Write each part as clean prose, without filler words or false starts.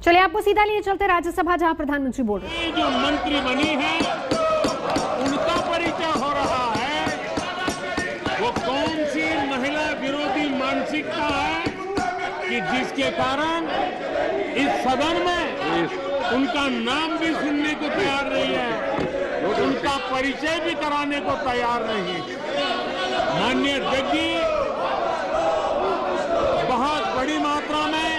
चलिए आपको सीधा लिए चलते राज्यसभा, जहां प्रधानमंत्री बोल रहे हैं। जो मंत्री बनी है उनका परिचय हो रहा है वो कौन सी महिला विरोधी मानसिकता है कि जिसके कारण इस सदन में उनका नाम भी सुनने को तैयार नहीं है, उनका परिचय भी कराने को तैयार नहीं। माननीय अध्यक्ष जी, बहुत बड़ी मात्रा में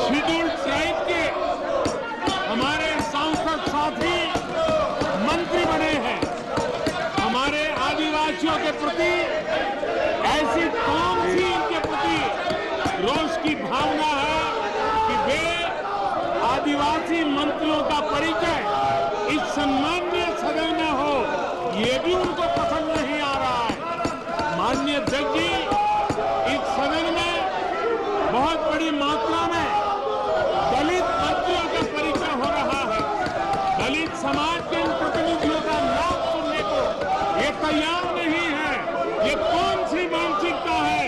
शेड्यूल्ड ट्राइब के हमारे सांसद साथी मंत्री बने हैं। हमारे आदिवासियों के प्रति ऐसी कौन सी इनके प्रति रोष की भावना है कि वे आदिवासी मंत्रियों का परिचय इस सम्माननीय सदन में हो, ये भी उनको पसंद नहीं आ रहा है। माननीय अध्यक्ष जी, इस सदन में बहुत बड़ी मात्रा में दलित मंत्रियों का परिचय हो रहा है। दलित समाज के इन प्रतिनिधियों का नाम सुनने को ये तैयार नहीं है। ये कौन सी मानसिकता है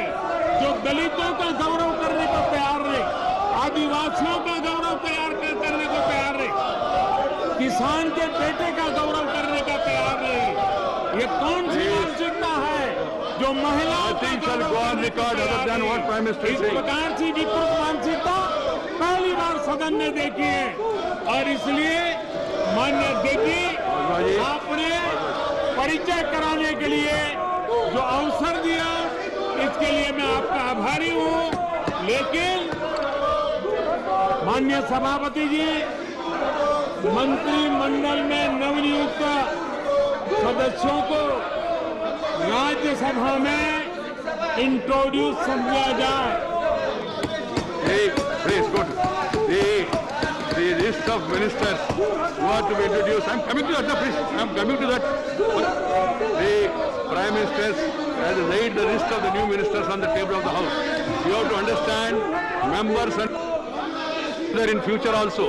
जो दलितों का गौरव करने को तैयार नहीं, आदिवासियों का गौरव करने को तैयार नहीं, किसान के बेटे का गौरव करने का तैयार नहीं। ये कौन सी मानसिकता है जो महिलाओं का गौरव करने को तैयार नहीं? इस प्रकार की विकृत मानसिकता पहली बार सदन ने देखी है और इसलिए माननीय अध्यक्ष जी, आपने परिचय कराने के लिए जो अवसर दिया इसके लिए मैं आपका आभारी हूं। लेकिन माननीय सभापति जी, मंत्रिमंडल में नवनियुक्त सदस्यों को राज्यसभा में इंट्रोड्यूस समझा जाए। Please go to the list of ministers who are to be introduced. I am coming to that. Please, I am coming to that. The Prime Minister has laid the list of the new ministers on the table of the House. You have to understand, members and there in future also.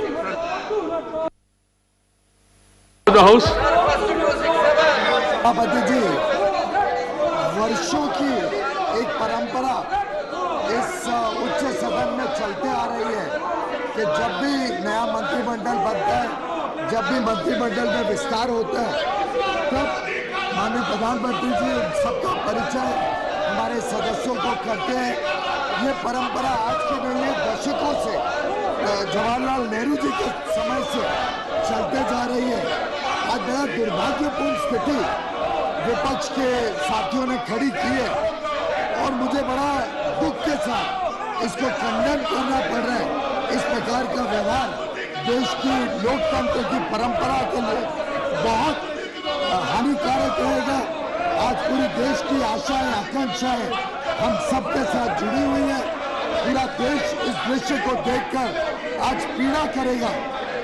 The House. सभापति जी, वर्षों की एक परंपरा इस उच्च सदन में चलते आ रही है कि जब भी नया मंत्रिमंडल बनता है, जब भी मंत्रिमंडल में विस्तार होता है, तब माननीय प्रधानमंत्री जी सबका परिचय हमारे सदस्यों को करते हैं। ये परंपरा आज की नहीं है, दशकों से जवाहरलाल नेहरू जी के समय से चलते जा रही है। आज बड़ा दुर्भाग्यपूर्ण स्थिति विपक्ष के साथियों ने खड़ी की है और मुझे बड़ा दुख के साथ इसको खंडन करना पड़ रहा है। इस प्रकार का व्यवहार देश की लोकतंत्र की परंपरा के लिए बहुत हानिकारक रहेगा। आज पूरी देश की आशाएं, आकांक्षाएं हम सबके साथ जुड़ी हुई है। पूरा देश इस दृश्य को देखकर आज पीड़ा करेगा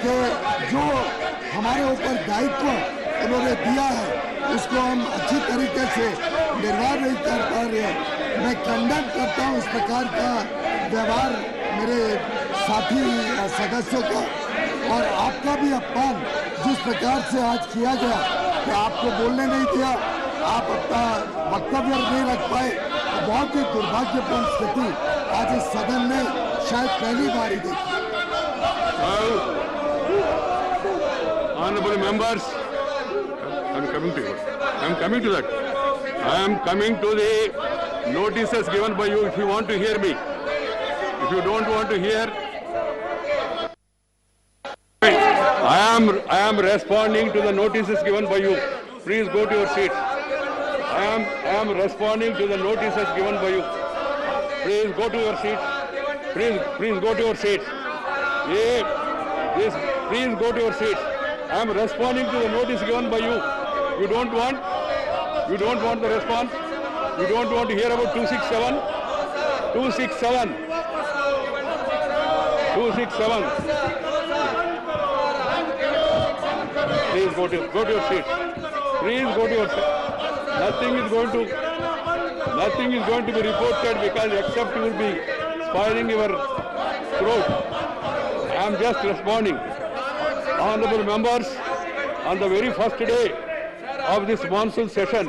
कि जो हमारे ऊपर दायित्व उन्होंने दिया है उसको हम अच्छी तरीके से निर्वाह नहीं कर पा रहे हैं। मैं खंडन करता हूं इस प्रकार का व्यवहार मेरे साथी सदस्यों का, और आपका भी अपमान जिस प्रकार से आज किया गया कि आपको बोलने नहीं दिया, आप अपना वक्तव्य नहीं रख पाए, तो बहुत ही दुर्भाग्यपूर्ण स्थिति आज इस सदन में शायद पहली बार ही देखी। Honorable members, I am coming to you. I am coming to that. I am coming to the notices given by you if you want to hear me. If you don't want to hear, I am responding to the notices given by you. Please go to your seats. I am responding to the notices given by you. Please go to your seats. Please go to your seats. Please go to your seats. I am responding to the notice given by you. You don't want the response. You don't want to hear about 267. 267. 267. Please go to your seat. Please go to your seat. Nothing is going to be reported because except you will be spoiling your throat. I am just responding. Honorable members, on the very first day of this monsoon session,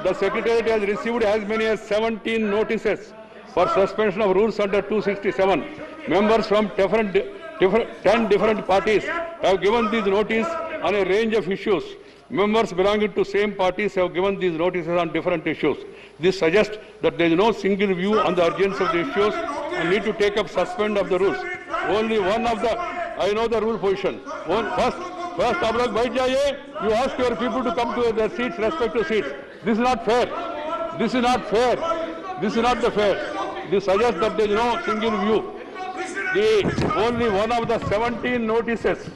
the Secretariat has received as many as 17 notices for suspension of rules under 267. Members from different 10 different parties have given these notice on a range of issues. Members belonging to same parties have given these notices on different issues. This suggests that there is no single view on the urgency of the issues and need to take up suspend of the rules. Only one of the, I know the rule position. First, आप लोग बैठ जाइए. You ask your people to come to their seats, respective seats. This is not fair. This is not fair. This is not the fair. This suggests that there is no single view. Only one of the 17 notices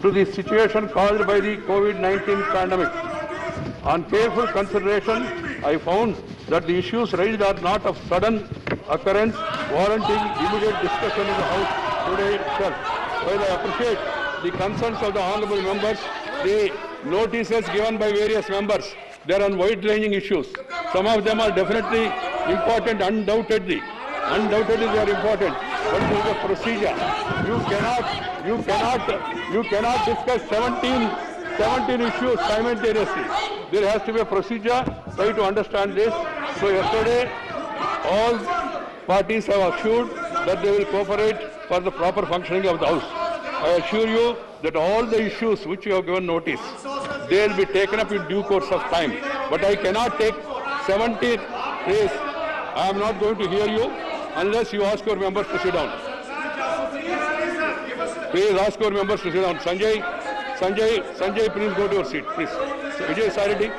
to the situation caused by the COVID-19 pandemic. On careful consideration, I found that the issues raised are not of sudden occurrence, warranting immediate discussion in the House today itself. While I appreciate the concerns of the honourable members, the notices given by various members, they are on wide-ranging issues. Some of them are definitely important, undoubtedly. Undoubtedly they are important. But there is a procedure. You cannot discuss 17 issues simultaneously. There has to be a procedure. Try to understand this. So yesterday, all parties have assured that they will cooperate for the proper functioning of the House. I assure you that all the issues which you have given notice, they will be taken up in due course of time. But I cannot take 17 days. I am not going to hear you unless you ask your members to sit down. Please ask your members to sit down. Sanjay, please go to your seat, please. Vijay Sarathy,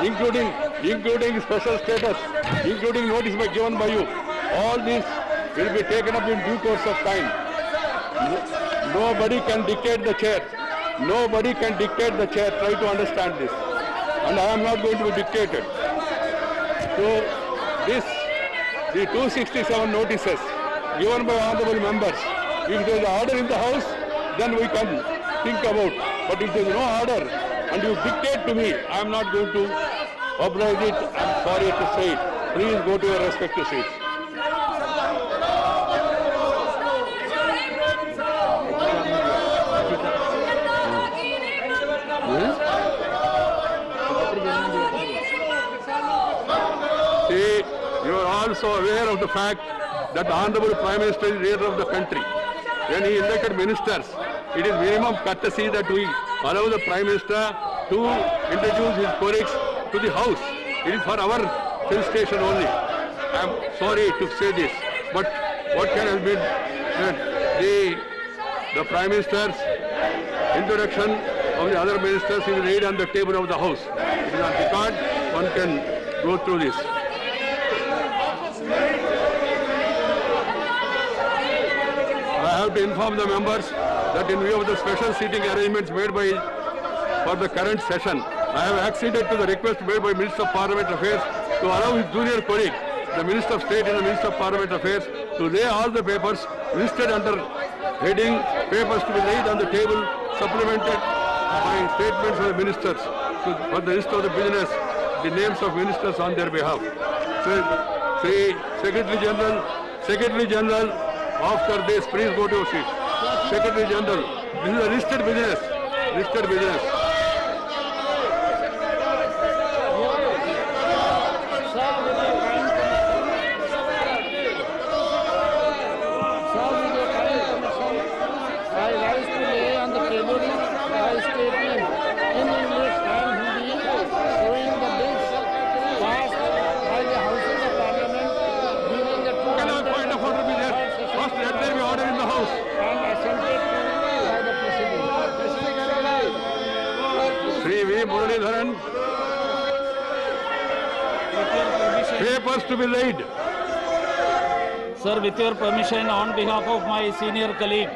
including special status, including notice given by you. All this will be taken up in due course of time. Nobody can dictate the chair. Nobody can dictate the chair. Try to understand this. And I am not going to be dictated. So the 267 notices given by honourable members, if there is an order in the House, then we can think about. But if there is no order and you dictate to me, I am not going to oblige it. I am sorry to say it. Please go to your respective seats. See, you are also aware of the fact that the Honourable Prime Minister is leader of the country. When he elected ministers, it is minimum courtesy that we allow the Prime Minister to introduce his colleagues to the House. It is for our felicitation only. I am sorry to say this, but what can have been the Prime Minister's introduction of the other ministers is laid on the table of the House. It is on record. One can go through this. I have to inform the members that in view of the special seating arrangements made for the current session, I have acceded to the request made by Minister of Parliament Affairs to allow his junior colleague, the Minister of State and the Minister of Parliament Affairs, to lay all the papers listed under heading papers to be laid on the table, supplemented by statements of the ministers for the list of the business, the names of ministers on their behalf. So, say Secretary General, after this, please go to your seat. Secretary General, this is a listed business. Listed business. Papers to be laid. Sir, with your permission, on behalf of my senior colleague,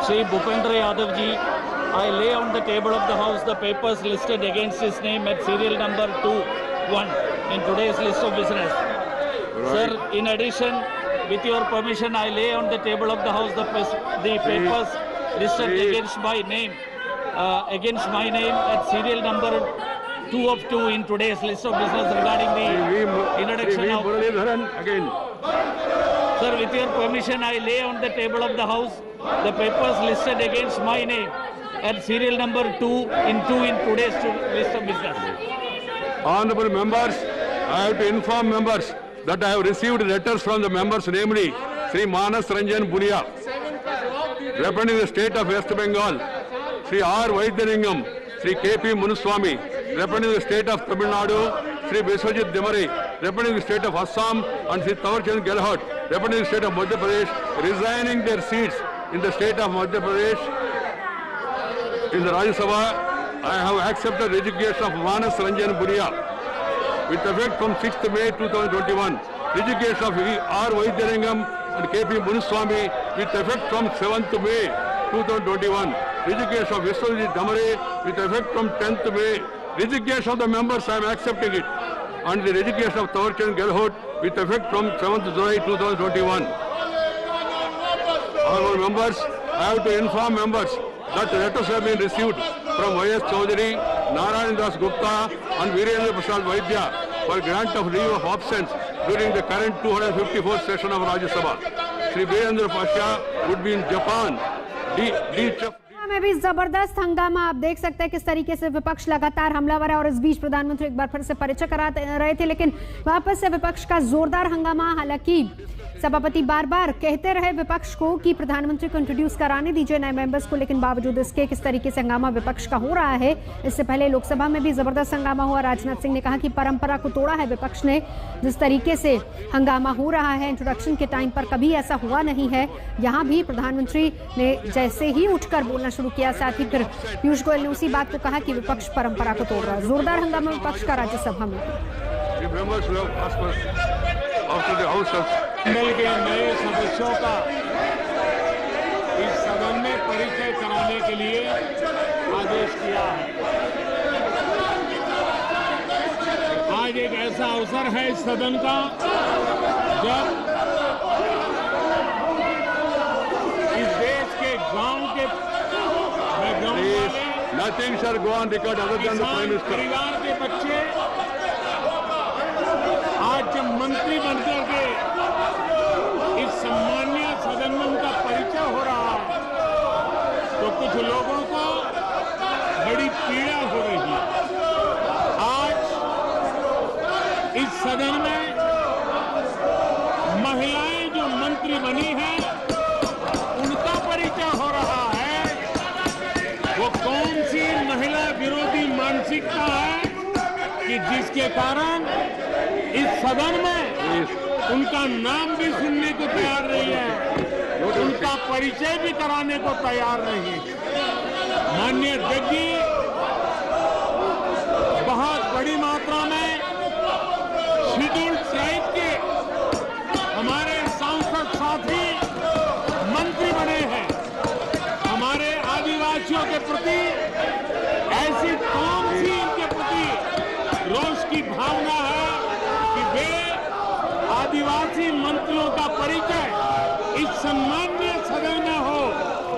Shri Bhupendra Yadav ji, I lay on the table of the House the papers listed against his name at serial number 21 in today's list of business. Right. Sir, in addition, with your permission, I lay on the table of the House the papers listed against my name at serial number 2 of 2 in today's list of business regarding the introduction of... Again. Sir, with your permission, I lay on the table of the House the papers listed against my name at serial number 2 in today's list of business. Honourable members, I have to inform members that I have received letters from the members, namely Sri Manas Ranjan Bunia, representing the state of West Bengal, Sri R. Vaidyaningam, Sri K.P. Munuswamy, representing the state of Tamil Nadu, Sri Biswajit Demare, representing the state of Assam, and Sri Tawarchand Gehlot, representing the state of Madhya Pradesh, resigning their seats in the state of Madhya Pradesh in the Rajya Sabha. I have accepted resignation of Manas Ranjan Buria with effect from 6th May 2021. Resignation of R. Vaidyaningam and K.P. Munuswamy with effect from 7th May 2021. Resignation of Biswajit Demare with effect from 10th May. Resignation of the members, I am accepting it. And the resignation of Tawarchand Gehlot with effect from 7th July 2021. Honorable members, I have to inform members that letters have been received from Y.S. Chaudhary, Narayan Das Gupta and Virendra Prasad Vaidya for grant of leave of absence during the current 254th session of Rajya Sabha. Shri Virendra Pasha would be in Japan. में भी जबरदस्त हंगामा आप देख सकते हैं किस तरीके से विपक्ष लगातार हमलावर है और इस बीच प्रधानमंत्री एक बार फिर से परिचय करा रहे थे, लेकिन वापस से विपक्ष का जोरदार हंगामा। हालांकि सभापति बार बार कहते रहे विपक्ष को कि प्रधानमंत्री को इंट्रोड्यूस कराने दीजिए नए मेंबर्स को, लेकिन बावजूद इसके किस तरीके से हंगामा विपक्ष का हो रहा है। इससे पहले लोकसभा में भी जबरदस्त हंगामा हुआ। राजनाथ सिंह ने कहा कि परंपरा को तोड़ा है विपक्ष ने, जिस तरीके से हंगामा हो रहा है इंट्रोडक्शन के टाइम पर कभी ऐसा हुआ नहीं है। यहाँ भी प्रधानमंत्री ने जैसे ही उठकर बोलना शुरू किया, साथ ही फिर पीयूष गोयल ने उसी बात को कहा कि विपक्ष परंपरा को तोड़ रहा है। जोरदार हंगामा विपक्ष का राज्यसभा में। मंडल के नए सदस्यों का इस सदन में परिचय कराने के लिए आदेश किया है। आज एक ऐसा अवसर है इस सदन का जब इस देश के गांव के Nothing shall go on record other than the Prime Minister. परिवार के बच्चे आज जब मंत्री बनकर के इस सम्मानीय सदन में उनका परिचय हो रहा है तो कुछ लोगों को बड़ी पीड़ा हो रही है। आज इस सदन में महिलाएं जो मंत्री बनी हैं उनका परिचय हो रहा है। वो कौन सी महिला विरोधी मानसिकता है कि जिसके कारण इस सदन में उनका नाम भी सुनने को तैयार नहीं है, उनका परिचय भी कराने को तैयार नहीं। माननीय अध्यक्ष जी बहुत बड़ी मात्रा में शेड्यूल्ड ट्राइब के हमारे सांसद साथी मंत्री बने हैं। हमारे आदिवासियों के प्रति ऐसी कौन सी इनके प्रति रोष की भावना है कि वे आदिवासी मंत्रियों का परिचय इस सम्मानीय सदन में हो,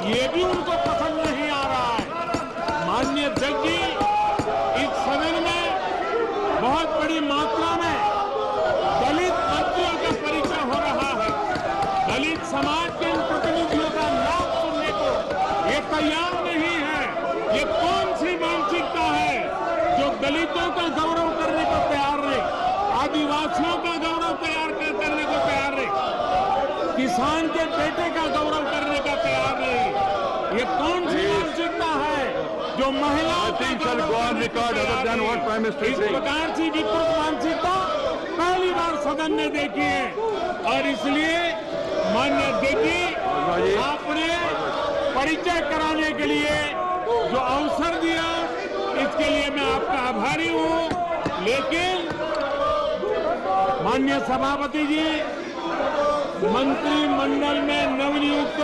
ये भी उनको पसंद नहीं आ रहा है। माननीय अध्यक्ष जी इस सदन में बहुत बड़ी मात्रा में दलित मंत्रियों का परिचय हो रहा है। दलित समाज के इन प्रतिनिधियों का नाम सुनने को ये तैयार नहीं है। ये कौन सी मानसिकता है जो दलितों का गौरव करने को तैयार नहीं, आदिवासियों का गौरव करने को तैयार नहीं, किसान के बेटे का गौरव करने का तैयार नहीं। ये कौन सी मानसिकता है जो महिलाओं का गौरव करने को तैयार नहीं। इस प्रकार की विकृत मानसिकता पहली बार सदन ने देखी है और इसलिए माननीय अध्यक्ष जी आपने परिचय कराने के लिए जो अवसर दिया इसके लिए मैं आपका आभारी हूं। लेकिन माननीय सभापति जी मंत्रिमंडल में नवनियुक्त